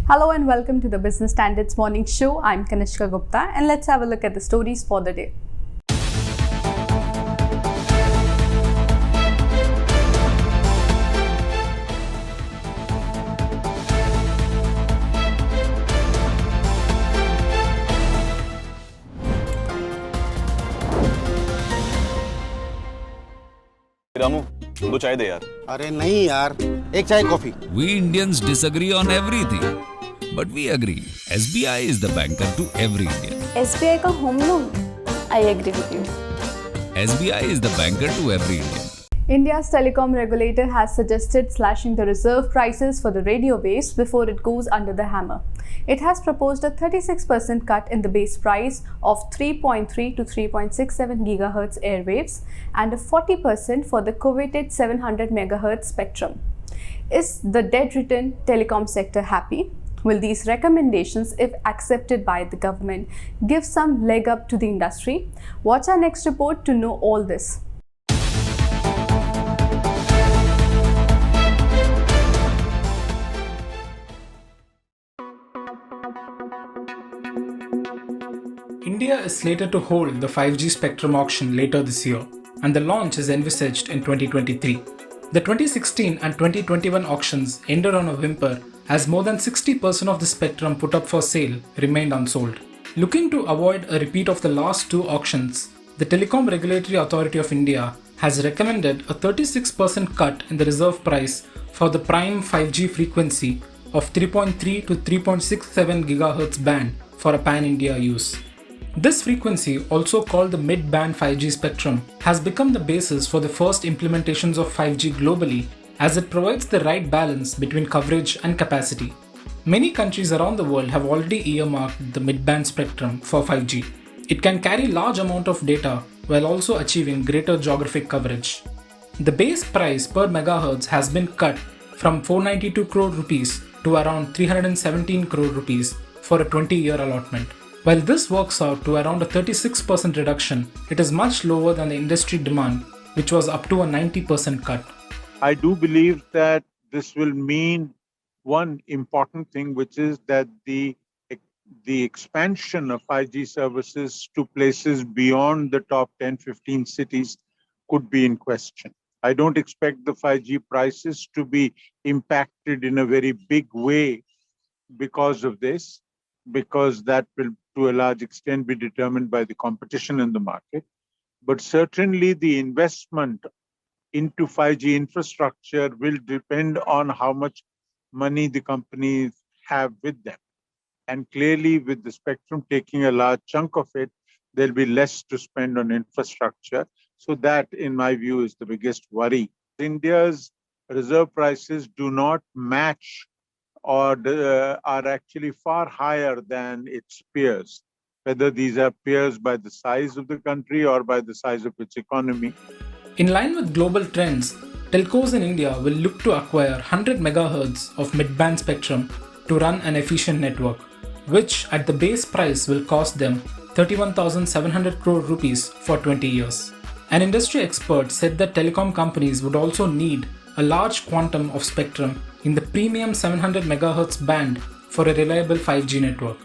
Hello and welcome to the Business Standards Morning Show. I'm Kanishka Gupta and let's have a look at the stories for the day. Ramu दो चाय दे यार। अरे नहीं यार, एक चाय coffee. We Indians disagree on everything, but we agree. SBI is the banker to every Indian. SBI का home loan? I agree with you. SBI is the banker to every Indian. India's telecom regulator has suggested slashing the reserve prices for the radio waves before it goes under the hammer. It has proposed a 36% cut in the base price of 3.3 to 3.67 GHz airwaves and a 40% for the coveted 700 MHz spectrum. Is the dead-ridden telecom sector happy? Will these recommendations, if accepted by the government, give some leg up to the industry? Watch our next report to know all this. India is slated to hold the 5G spectrum auction later this year, and the launch is envisaged in 2023. The 2016 and 2021 auctions ended on a whimper as more than 60% of the spectrum put up for sale remained unsold. Looking to avoid a repeat of the last two auctions, the Telecom Regulatory Authority of India has recommended a 36% cut in the reserve price for the prime 5G frequency of 3.3 to 3.67 GHz band for a pan-India use. This frequency, also called the mid-band 5G spectrum, has become the basis for the first implementations of 5G globally as it provides the right balance between coverage and capacity. Many countries around the world have already earmarked the mid-band spectrum for 5G. It can carry large amount of data while also achieving greater geographic coverage. The base price per megahertz has been cut from 492 crore rupees to around 317 crore rupees for a 20-year allotment. While this works out to around a 36% reduction, it is much lower than the industry demand, which was up to a 90% cut. I do believe that this will mean one important thing, which is that the expansion of 5G services to places beyond the top 10-15 cities could be in question. I don't expect the 5G prices to be impacted in a very big way because of this, because that will to a large extent be determined by the competition in the market. But certainly the investment into 5G infrastructure will depend on how much money the companies have with them. And clearly with the spectrum taking a large chunk of it, there'll be less to spend on infrastructure. So that, in my view, is the biggest worry. India's reserve prices do not match or are actually far higher than its peers, whether these are peers by the size of the country or by the size of its economy. In line with global trends, telcos in India will look to acquire 100 MHz of mid-band spectrum to run an efficient network, which at the base price will cost them 31,700 crore rupees for 20 years. An industry expert said that telecom companies would also need a large quantum of spectrum in the premium 700 MHz band for a reliable 5G network.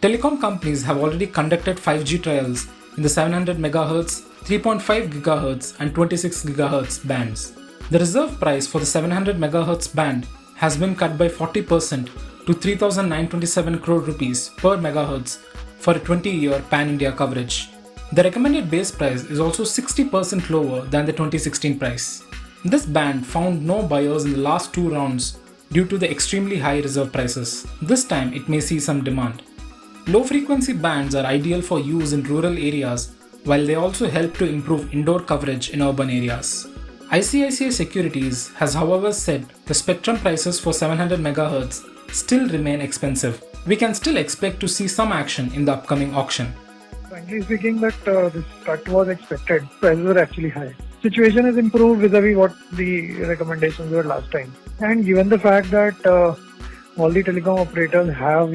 Telecom companies have already conducted 5G trials in the 700 MHz, 3.5 GHz and 26 GHz bands. The reserve price for the 700 MHz band has been cut by 40% to 3,927 crore rupees per megahertz for a 20-year pan-India coverage. The recommended base price is also 60% lower than the 2016 price. This band found no buyers in the last two rounds due to the extremely high reserve prices. This time it may see some demand. Low frequency bands are ideal for use in rural areas, while they also help to improve indoor coverage in urban areas. ICICI Securities has however said the spectrum prices for 700 MHz still remain expensive. We can still expect to see some action in the upcoming auction. Frankly speaking, that this cut was expected. Prices were actually high. Situation has improved vis-a-vis what the recommendations were last time. And given the fact that all the telecom operators have,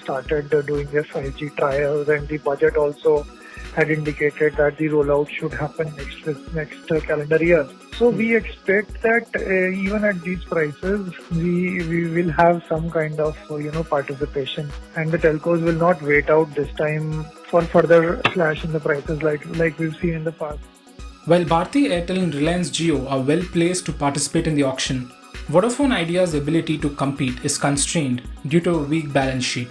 started doing their 5G trials, and the budget also had indicated that the rollout should happen next calendar year. So we expect that even at these prices, we will have some kind of participation, and the telcos will not wait out this time for further slash in the prices like we've seen in the past. While Bharti Airtel and Reliance Jio are well placed to participate in the auction, Vodafone Idea's ability to compete is constrained due to a weak balance sheet.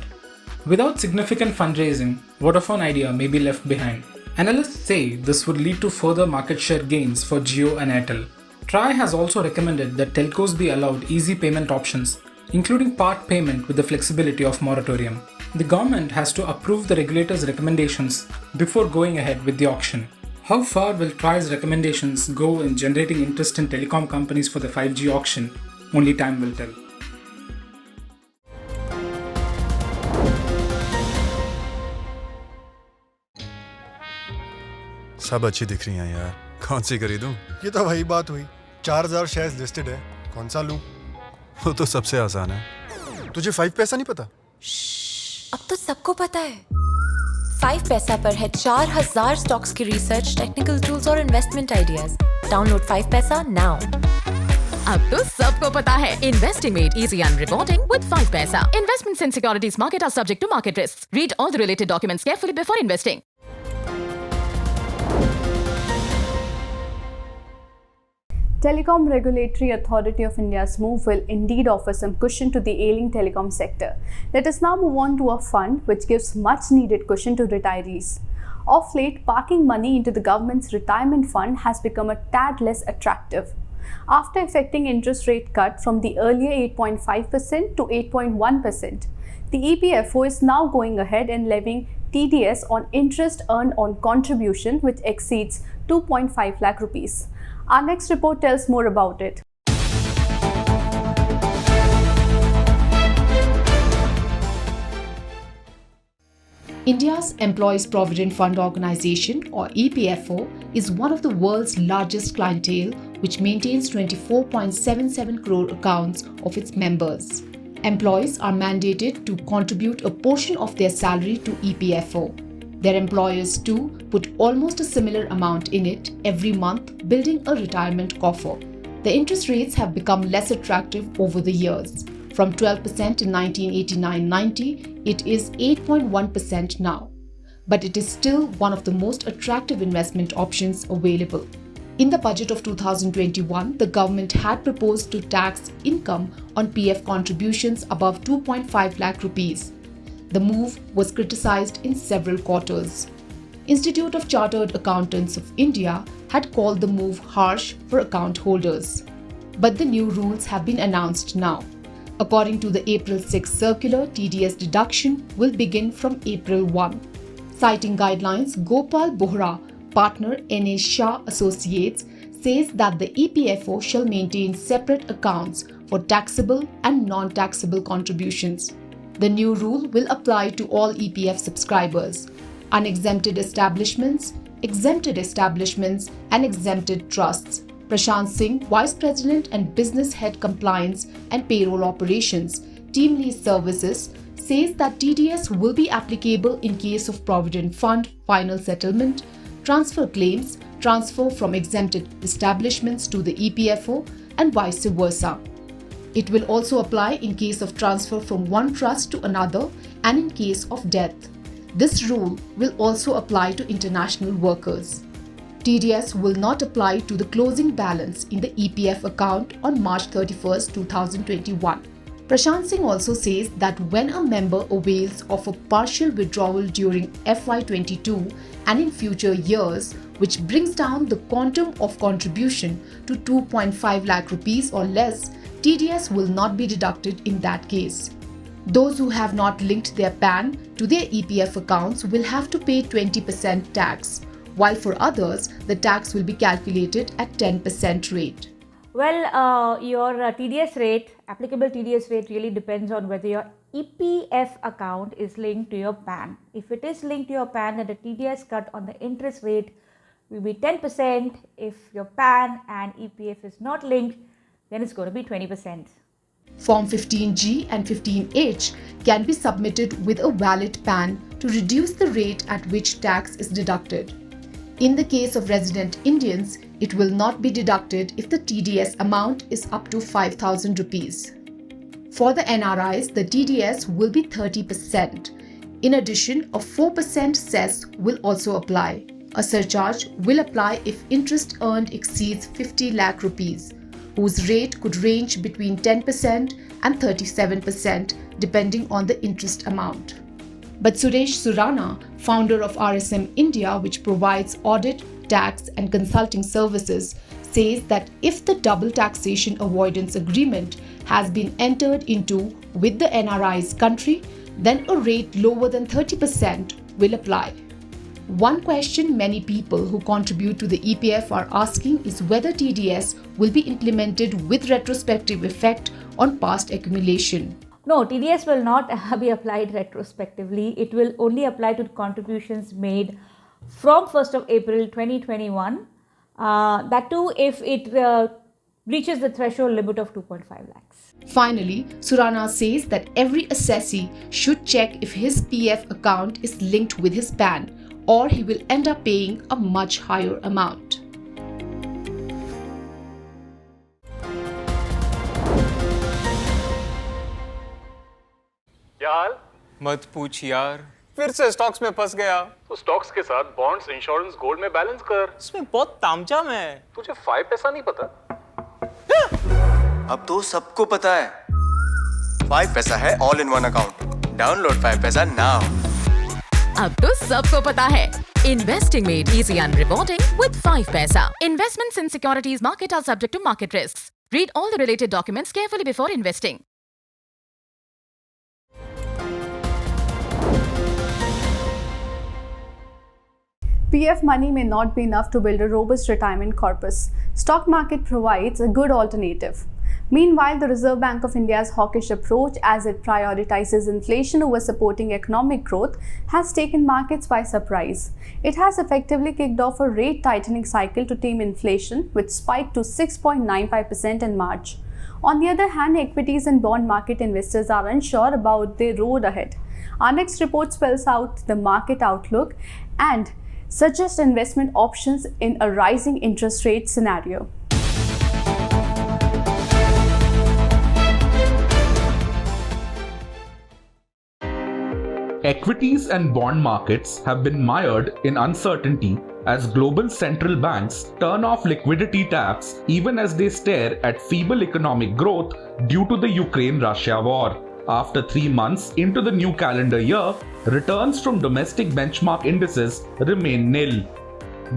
Without significant fundraising, Vodafone Idea may be left behind. Analysts say this would lead to further market share gains for Jio and Airtel. TRAI has also recommended that telcos be allowed easy payment options, including part payment with the flexibility of moratorium. The government has to approve the regulator's recommendations before going ahead with the auction. How far will TRAI's recommendations go in generating interest in telecom companies for the 5G auction? Only time will tell. सब अच्छी दिख रही हैं यार, कौन सी खरीदूं? ये तो वही बात हुई, 4000 शेयर्स लिस्टेड है, कौन सा लूं? वो तो सबसे आसान है। तुझे 5 पैसा नहीं पता? अब तो सबको पता है। 5 पैसा पर है 4000 स्टॉक्स की रिसर्च, टेक्निकल टूल्स और investment ideas. Download 5 paisa now. अब तो सबको पता है, investing made easy and rewarding with 5 paisa. Investments in securities market are subject to market risks. Read all the related documents carefully before investing. Telecom Regulatory Authority of India's move will indeed offer some cushion to the ailing telecom sector. Let us now move on to a fund which gives much needed cushion to retirees. Of late, parking money into the government's retirement fund has become a tad less attractive. After effecting interest rate cut from the earlier 8.5% to 8.1%, the EPFO is now going ahead and levying TDS on interest earned on contribution which exceeds 2.5 lakh rupees. Our next report tells more about it. India's Employees Provident Fund Organization, or EPFO, is one of the world's largest clientele, which maintains 24.77 crore accounts of its members. Employees are mandated to contribute a portion of their salary to EPFO. Their employers too put almost a similar amount in it every month, building a retirement coffer. The interest rates have become less attractive over the years. From 12% in 1989-90, it is 8.1% now. But it is still one of the most attractive investment options available. In the budget of 2021, the government had proposed to tax income on PF contributions above 2.5 lakh rupees. The move was criticized in several quarters. Institute of Chartered Accountants of India had called the move harsh for account holders. But the new rules have been announced now. According to the April 6 circular, TDS deduction will begin from April 1. Citing guidelines, Gopal Bohra, partner NA Shah Associates, says that the EPFO shall maintain separate accounts for taxable and non-taxable contributions. The new rule will apply to all EPF subscribers, unexempted establishments, exempted establishments, and exempted trusts. Prashant Singh, Vice President and Business Head Compliance and Payroll Operations, Team Lease Services, says that TDS will be applicable in case of Provident Fund final settlement, transfer claims, transfer from exempted establishments to the EPFO, and vice versa. It will also apply in case of transfer from one trust to another and in case of death. This rule will also apply to international workers. TDS will not apply to the closing balance in the EPF account on March 31, 2021. Prashant Singh also says that when a member avails of a partial withdrawal during FY22 and in future years, which brings down the quantum of contribution to 2.5 lakh rupees or less, TDS will not be deducted in that case. Those who have not linked their PAN to their EPF accounts will have to pay 20% tax, while for others, the tax will be calculated at 10% rate. Well, your TDS rate, applicable TDS rate really depends on whether your EPF account is linked to your PAN. If it is linked to your PAN, then the TDS cut on the interest rate will be 10%. If your PAN and EPF is not linked, then it's going to be 20%. Form 15G and 15H can be submitted with a valid PAN to reduce the rate at which tax is deducted. In the case of resident Indians, it will not be deducted if the TDS amount is up to 5,000 rupees. For the NRIs, the TDS will be 30%. In addition, a 4% cess will also apply. A surcharge will apply if interest earned exceeds 50 lakh rupees, whose rate could range between 10% and 37% depending on the interest amount. But Suresh Surana, founder of RSM India, which provides audit, tax and consulting services, says that if the double taxation avoidance agreement has been entered into with the NRI's country, then a rate lower than 30% will apply. One question many people who contribute to the EPF are asking is whether TDS will be implemented with retrospective effect on past accumulation. No, TDS will not be applied retrospectively. It will only apply to contributions made from 1st of April 2021. That too if it reaches the threshold limit of 2.5 lakhs. Finally, Surana says that every assessee should check if his PF account is linked with his PAN, or he will end up paying a much higher amount. यार मत पूछ यार, फिर से stocks में फंस गया। तो स्टॉक्स के साथ बॉन्ड्स, इंश्योरेंस, गोल्ड में बैलेंस कर। इसमें बहुत तामझाम है। तुझे 5 पैसा नहीं पता? अब तो सबको पता है। 5 पैसा है all in one account. Download 5 paisa now. अब तो सबको पता है। Investing made easy and rewarding with 5 paisa. Investments in securities market are subject to market risks. Read all the related documents carefully before investing. PF money may not be enough to build a robust retirement corpus. Stock market provides a good alternative. Meanwhile, the Reserve Bank of India's hawkish approach as it prioritizes inflation over supporting economic growth has taken markets by surprise. It has effectively kicked off a rate tightening cycle to tame inflation, which spiked to 6.95% in March. On the other hand, equities and bond market investors are unsure about the road ahead. Our next report spells out the market outlook and suggests investment options in a rising interest rate scenario. Equities and bond markets have been mired in uncertainty as global central banks turn off liquidity taps even as they stare at feeble economic growth due to the Ukraine-Russia war. After 3 months into the new calendar year, returns from domestic benchmark indices remain nil.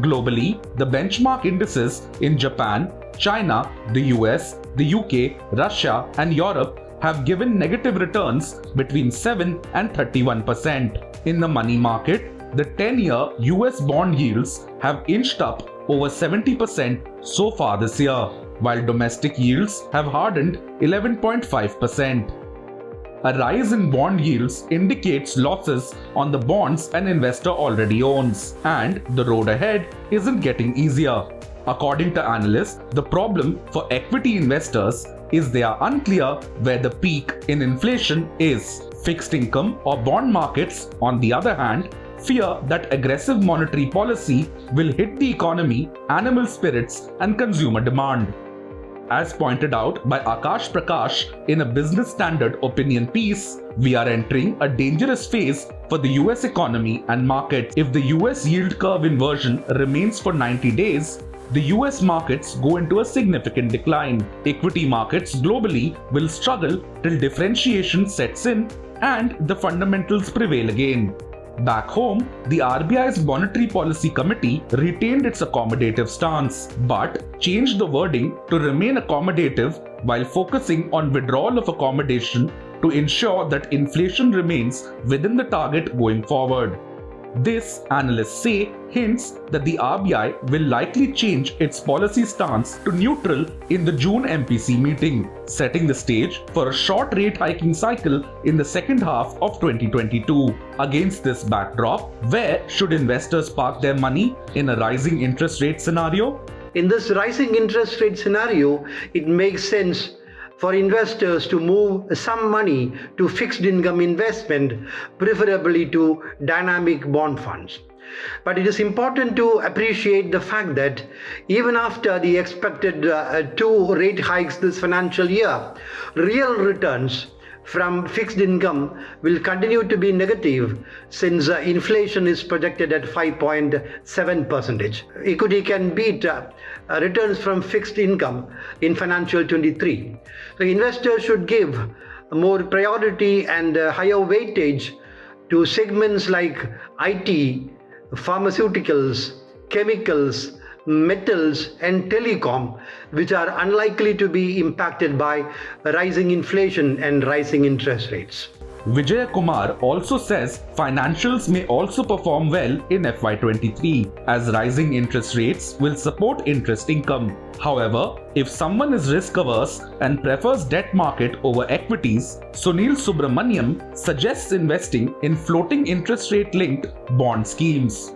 Globally, the benchmark indices in Japan, China, the US, the UK, Russia, and Europe have given negative returns between 7 and 31%. In the money market, the 10-year US bond yields have inched up over 70% so far this year, while domestic yields have hardened 11.5%. A rise in bond yields indicates losses on the bonds an investor already owns, and the road ahead isn't getting easier. According to analysts, the problem for equity investors is they are unclear where the peak in inflation is. Fixed income or bond markets, on the other hand, fear that aggressive monetary policy will hit the economy, animal spirits, and consumer demand. As pointed out by Akash Prakash in a Business Standard opinion piece, we are entering a dangerous phase for the US economy and market. If the US yield curve inversion remains for 90 days, the US markets go into a significant decline. Equity markets globally will struggle till differentiation sets in and the fundamentals prevail again. Back home, the RBI's Monetary Policy Committee retained its accommodative stance, but changed the wording to remain accommodative while focusing on withdrawal of accommodation to ensure that inflation remains within the target going forward. This, analysts say, hints that the RBI will likely change its policy stance to neutral in the June MPC meeting, setting the stage for a short rate hiking cycle in the second half of 2022. Against this backdrop, where should investors park their money in a rising interest rate scenario? In this rising interest rate scenario, it makes sense for investors to move some money to fixed income investment, preferably to dynamic bond funds. But it is important to appreciate the fact that even after the expected 2 rate hikes this financial year, real returns from fixed income will continue to be negative since inflation is projected at 5.7%. Equity can beat returns from fixed income in financial 23. So investors should give more priority and higher weightage to segments like IT, pharmaceuticals, chemicals, metals and telecom, which are unlikely to be impacted by rising inflation and rising interest rates. Vijay Kumar also says financials may also perform well in FY23 as rising interest rates will support interest income. However, if someone is risk averse and prefers debt market over equities, Sunil Subramaniam suggests investing in floating interest rate linked bond schemes.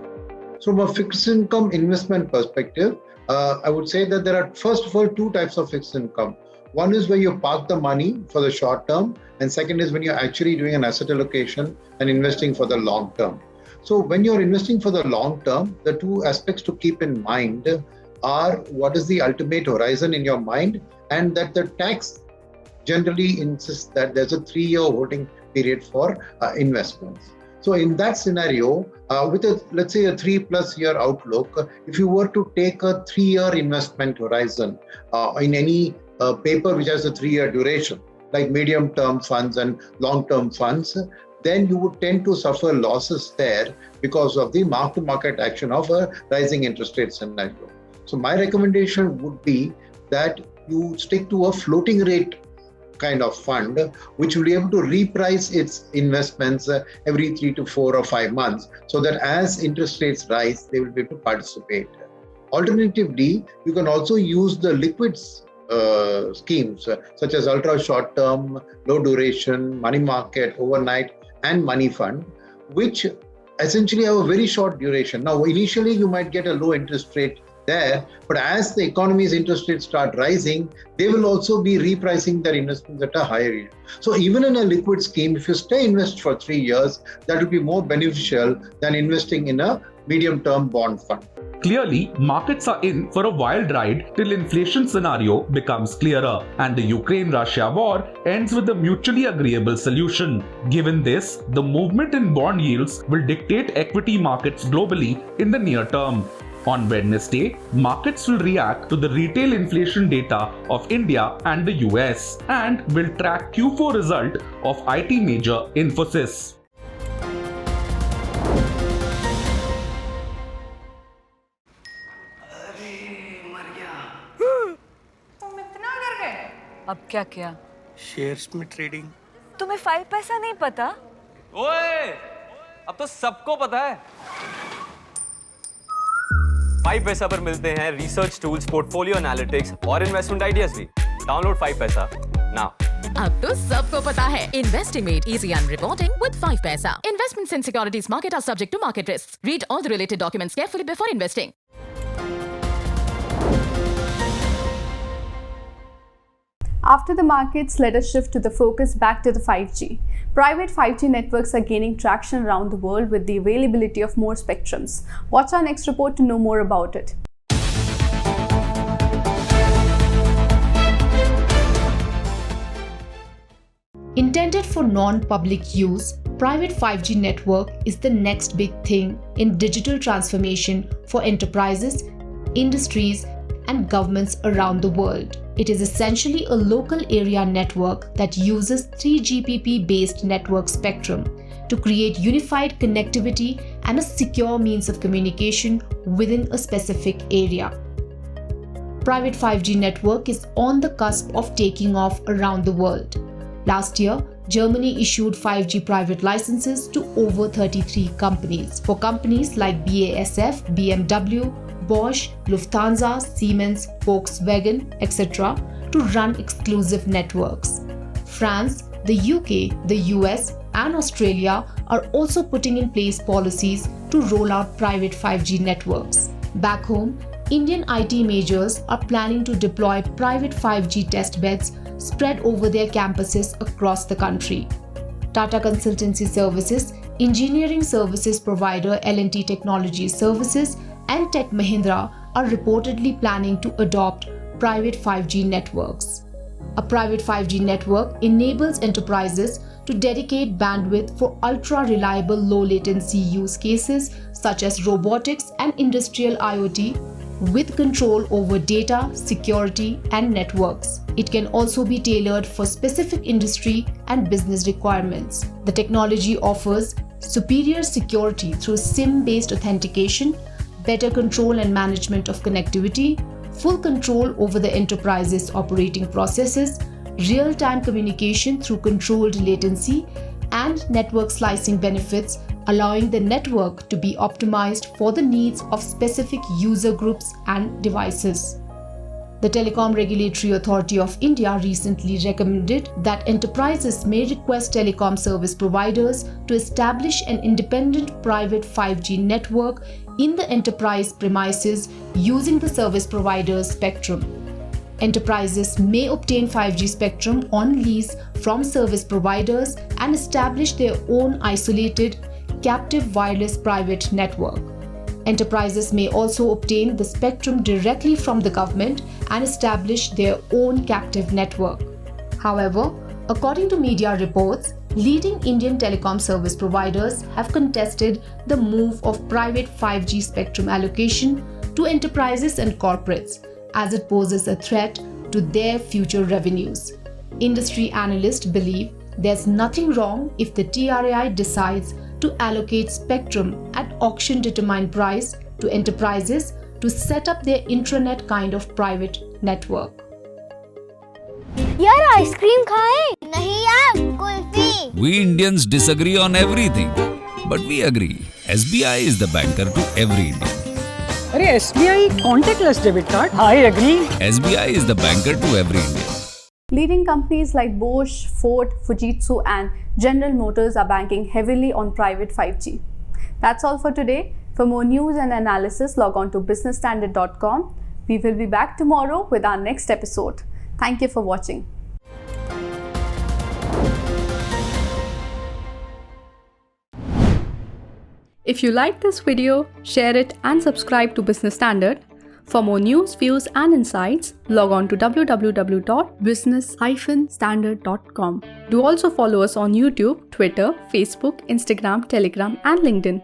From a fixed income investment perspective, I would say that there are first of all 2 types of fixed income. One is where you park the money for the short term, and second is when you're actually doing an asset allocation and investing for the long term. So when you're investing for the long term, the 2 aspects to keep in mind are what is the ultimate horizon in your mind, and that the tax generally insists that there's a 3-year holding period for investments. So in that scenario, with let's say a 3+ year outlook, if you were to take a 3-year investment horizon in any paper which has a 3-year duration, like medium-term funds and long-term funds, then you would tend to suffer losses there because of the mark-to-market action of a rising interest rate scenario. So my recommendation would be that you stick to a floating rate kind of fund, which will be able to reprice its investments every 3 to 4 or 5 months, so that as interest rates rise, they will be able to participate. Alternatively, you can also use the liquids schemes such as ultra short term, low duration, money market, overnight and money fund, which essentially have a very short duration. Now, initially you might get a low interest rate there, but as the economy's interest rates start rising, they will also be repricing their investments at a higher yield. So even in a liquid scheme, if you stay invest for 3 years, that will be more beneficial than investing in a medium-term bond fund. Clearly, markets are in for a wild ride till inflation scenario becomes clearer and the Ukraine-Russia war ends with a mutually agreeable solution. Given this, the movement in bond yields will dictate equity markets globally in the near term. On Wednesday, markets will react to the retail inflation data of India and the US and will track Q4 result of IT major Infosys. अब क्या किया? Shares में trading. तुम्हें 5 पैसा नहीं पता? ओए, अब तो सबको पता है। 5 पैसा पर मिलते हैं रिसर्च टूल्स, पोर्टफोलियो एनालिटिक्स और इन्वेस्टमेंट आइडियाज भी। Download 5 paisa now. अब तो सबको पता है investing made easy and reporting with 5 paisa. Investments in securities market are subject to market risk. Read all the related documents carefully before investing. After the markets, let us shift to the focus back to the 5G. Private 5G networks are gaining traction around the world with the availability of more spectrums. Watch our next report to know more about it. Intended for non-public use, private 5G network is the next big thing in digital transformation for enterprises, industries, and governments around the world. It is essentially a local area network that uses 3GPP-based network spectrum to create unified connectivity and a secure means of communication within a specific area. Private 5G network is on the cusp of taking off around the world. Last year, Germany issued 5G private licenses to over 33 companies. For companies like BASF, BMW, Bosch, Lufthansa, Siemens, Volkswagen, etc. to run exclusive networks. France, the UK, the US and Australia are also putting in place policies to roll out private 5G networks. Back home, Indian IT majors are planning to deploy private 5G test beds spread over their campuses across the country. Tata Consultancy Services, engineering services provider L&T Technology Services, and Tech Mahindra are reportedly planning to adopt private 5G networks. A private 5G network enables enterprises to dedicate bandwidth for ultra-reliable low-latency use cases such as robotics and industrial IoT, with control over data, security, and networks. It can also be tailored for specific industry and business requirements. The technology offers superior security through SIM-based authentication, better control and management of connectivity, full control over the enterprise's operating processes, real-time communication through controlled latency, and network slicing benefits, allowing the network to be optimized for the needs of specific user groups and devices. The Telecom Regulatory Authority of India recently recommended that enterprises may request telecom service providers to establish an independent private 5G network in the enterprise premises using the service provider's spectrum. Enterprises may obtain 5G spectrum on lease from service providers and establish their own isolated, captive wireless private network. Enterprises may also obtain the spectrum directly from the government and establish their own captive network. However, according to media reports, leading Indian telecom service providers have contested the move of private 5G spectrum allocation to enterprises and corporates, as it poses a threat to their future revenues. Industry analysts believe there's nothing wrong if the TRAI decides to allocate spectrum at auction-determined price to enterprises to set up their intranet kind of private network. यार ice cream खाएं? नहीं यार, kulfi. We Indians disagree on everything, but we agree. SBI is the banker to every Indian. अरे SBI contactless debit card? I agree. SBI is the banker to every Indian. Leading companies like Bosch, Ford, Fujitsu, and General Motors are banking heavily on private 5G. That's all for today. For more news and analysis, log on to businessstandard.com. We will be back tomorrow with our next episode. Thank you for watching. If you like this video, share it and subscribe to Business Standard. For more news, views and insights, log on to www.business-standard.com. Do also follow us on YouTube, Twitter, Facebook, Instagram, Telegram and LinkedIn.